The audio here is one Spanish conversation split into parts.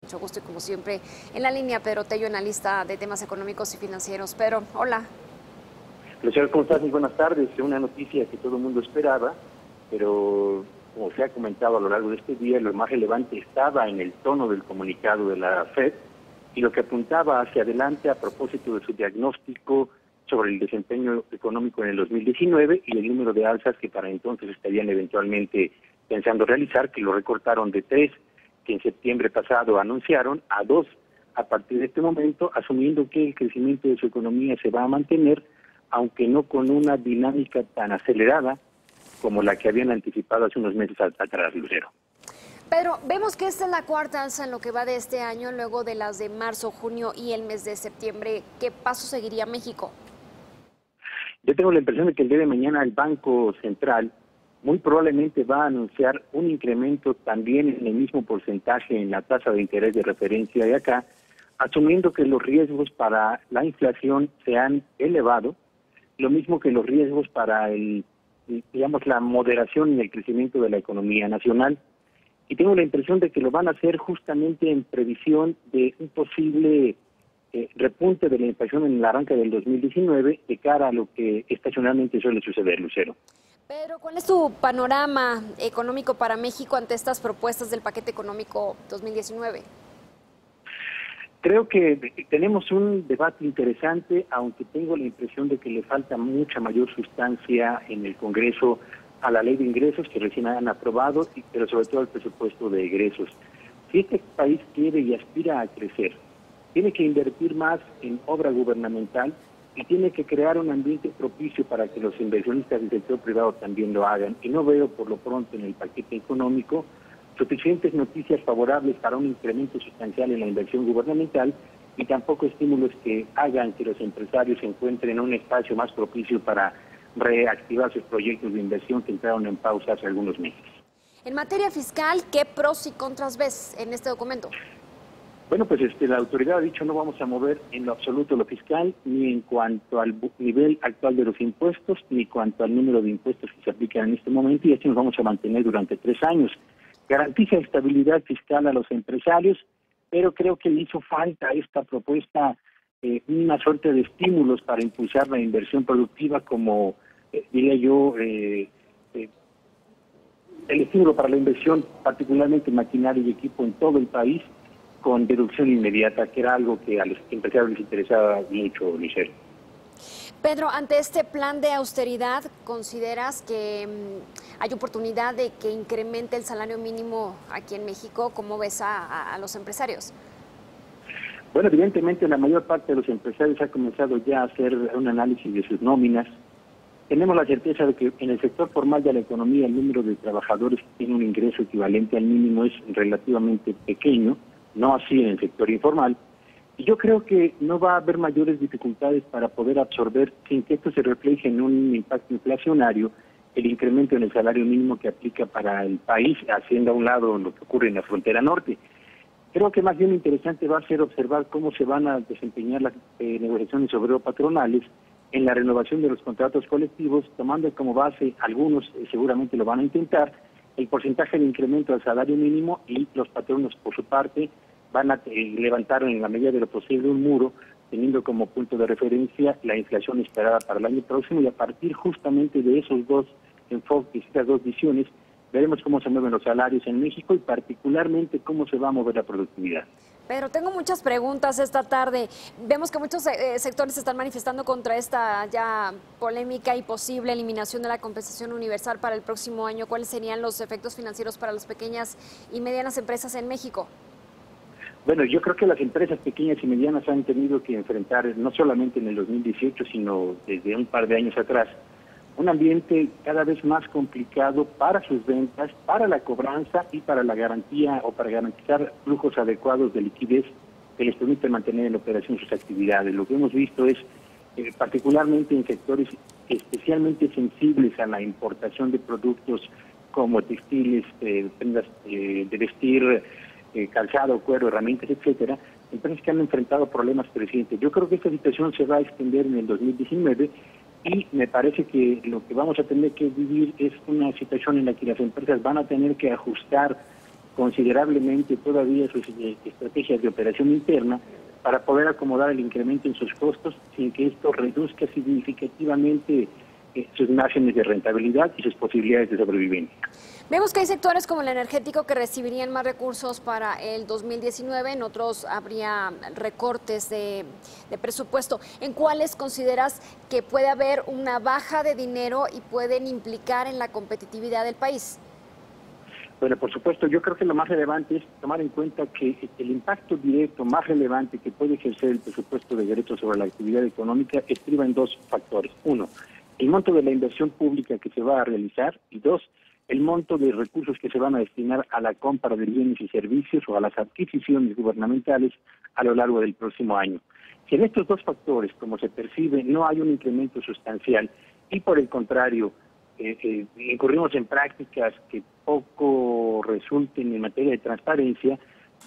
Mucho gusto y como siempre en la línea Pedro Tello, analista de temas económicos y financieros. Pedro, hola. Lucero, ¿cómo estás? Muy buenas tardes. Una noticia que todo el mundo esperaba, pero como se ha comentado a lo largo de este día, lo más relevante estaba en el tono del comunicado de la FED y lo que apuntaba hacia adelante a propósito de su diagnóstico sobre el desempeño económico en el 2019 y el número de alzas que para entonces estarían eventualmente pensando realizar, que lo recortaron de 3, que en septiembre pasado anunciaron, a 2 a partir de este momento, asumiendo que el crecimiento de su economía se va a mantener, aunque no con una dinámica tan acelerada como la que habían anticipado hace unos meses atrás, Lucero. Pedro, vemos que esta es la cuarta alza en lo que va de este año, luego de las de marzo, junio y el mes de septiembre. ¿Qué paso seguiría México? Yo tengo la impresión de que el día de mañana el Banco Central muy probablemente va a anunciar un incremento también en el mismo porcentaje en la tasa de interés de referencia de acá, asumiendo que los riesgos para la inflación se han elevado, lo mismo que los riesgos para la moderación en el crecimiento de la economía nacional. Y tengo la impresión de que lo van a hacer justamente en previsión de un posible repunte de la inflación en el arranque del 2019 de cara a lo que estacionalmente suele suceder, Lucero. Pedro, ¿cuál es tu panorama económico para México ante estas propuestas del paquete económico 2019? Creo que tenemos un debate interesante, aunque tengo la impresión de que le falta mucha mayor sustancia en el Congreso a la ley de ingresos que recién han aprobado, pero sobre todo al presupuesto de egresos. Si este país quiere y aspira a crecer, tiene que invertir más en obra gubernamental y tiene que crear un ambiente propicio para que los inversionistas del sector privado también lo hagan. Y no veo por lo pronto en el paquete económico suficientes noticias favorables para un incremento sustancial en la inversión gubernamental y tampoco estímulos que hagan que los empresarios se encuentren un espacio más propicio para reactivar sus proyectos de inversión que entraron en pausa hace algunos meses. En materia fiscal, ¿qué pros y contras ves en este documento? Bueno, pues la autoridad ha dicho no vamos a mover en lo absoluto lo fiscal, ni en cuanto al nivel actual de los impuestos, ni en cuanto al número de impuestos que se aplican en este momento, y así nos vamos a mantener durante 3 años. Garantiza estabilidad fiscal a los empresarios, pero creo que le hizo falta a esta propuesta una suerte de estímulos para impulsar la inversión productiva, como diría yo, el estímulo para la inversión, particularmente en maquinaria y equipo en todo el país, con deducción inmediata, que era algo que a los empresarios les interesaba mucho, Michelle. Pedro, ante este plan de austeridad, ¿consideras que hay oportunidad de que incremente el salario mínimo aquí en México? ¿Cómo ves a los empresarios? Bueno, evidentemente la mayor parte de los empresarios ha comenzado ya a hacer un análisis de sus nóminas. Tenemos la certeza de que en el sector formal de la economía el número de trabajadores que tienen un ingreso equivalente al mínimo es relativamente pequeño, no así en el sector informal. Y yo creo que no va a haber mayores dificultades para poder absorber, sin que esto se refleje en un impacto inflacionario, el incremento en el salario mínimo que aplica para el país, haciendo a un lado lo que ocurre en la frontera norte. Creo que más bien interesante va a ser observar cómo se van a desempeñar las negociaciones obrero-patronales en la renovación de los contratos colectivos, tomando como base, algunos seguramente lo van a intentar, el porcentaje de incremento del salario mínimo, y los patronos por su parte van a levantar en la medida de lo posible un muro, teniendo como punto de referencia la inflación esperada para el año próximo, y a partir justamente de esos dos enfoques, estas dos visiones, veremos cómo se mueven los salarios en México y particularmente cómo se va a mover la productividad. Pedro, tengo muchas preguntas esta tarde. Vemos que muchos sectores se están manifestando contra esta ya polémica y posible eliminación de la compensación universal para el próximo año. ¿Cuáles serían los efectos financieros para las pequeñas y medianas empresas en México? Bueno, yo creo que las empresas pequeñas y medianas han tenido que enfrentar, no solamente en el 2018, sino desde un par de años atrás, un ambiente cada vez más complicado para sus ventas, para la cobranza y para la garantía o para garantizar flujos adecuados de liquidez que les permiten mantener en operación sus actividades. Lo que hemos visto es, particularmente en sectores especialmente sensibles a la importación de productos como textiles, prendas de vestir, calzado, cuero, herramientas, etcétera, empresas que han enfrentado problemas crecientes. Yo creo que esta situación se va a extender en el 2019 y me parece que lo que vamos a tener que vivir es una situación en la que las empresas van a tener que ajustar considerablemente todavía sus estrategias de operación interna para poder acomodar el incremento en sus costos sin que esto reduzca significativamente sus márgenes de rentabilidad y sus posibilidades de sobrevivencia. Vemos que hay sectores como el energético que recibirían más recursos para el 2019, en otros habría recortes de presupuesto. ¿En cuáles consideras que puede haber una baja de dinero y pueden implicar en la competitividad del país? Bueno, por supuesto, yo creo que lo más relevante es tomar en cuenta que el impacto directo más relevante que puede ejercer el presupuesto de derechos sobre la actividad económica estriba en dos factores. Uno, el monto de la inversión pública que se va a realizar, y dos, el monto de recursos que se van a destinar a la compra de bienes y servicios o a las adquisiciones gubernamentales a lo largo del próximo año. Si en estos dos factores, como se percibe, no hay un incremento sustancial y por el contrario, incurrimos en prácticas que poco resulten en materia de transparencia,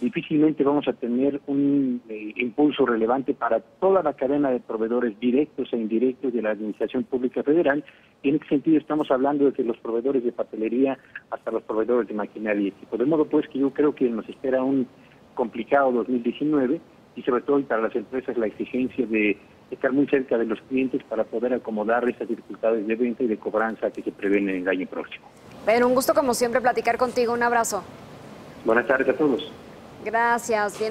difícilmente vamos a tener un impulso relevante para toda la cadena de proveedores directos e indirectos de la Administración Pública Federal, y en ese sentido estamos hablando desde los proveedores de papelería hasta los proveedores de maquinaria y equipo. De modo pues que yo creo que nos espera un complicado 2019 y sobre todo para las empresas la exigencia de estar muy cerca de los clientes para poder acomodar esas dificultades de venta y de cobranza que se prevén en el año próximo. Pero un gusto como siempre platicar contigo, un abrazo. Buenas tardes a todos. Gracias. Bien.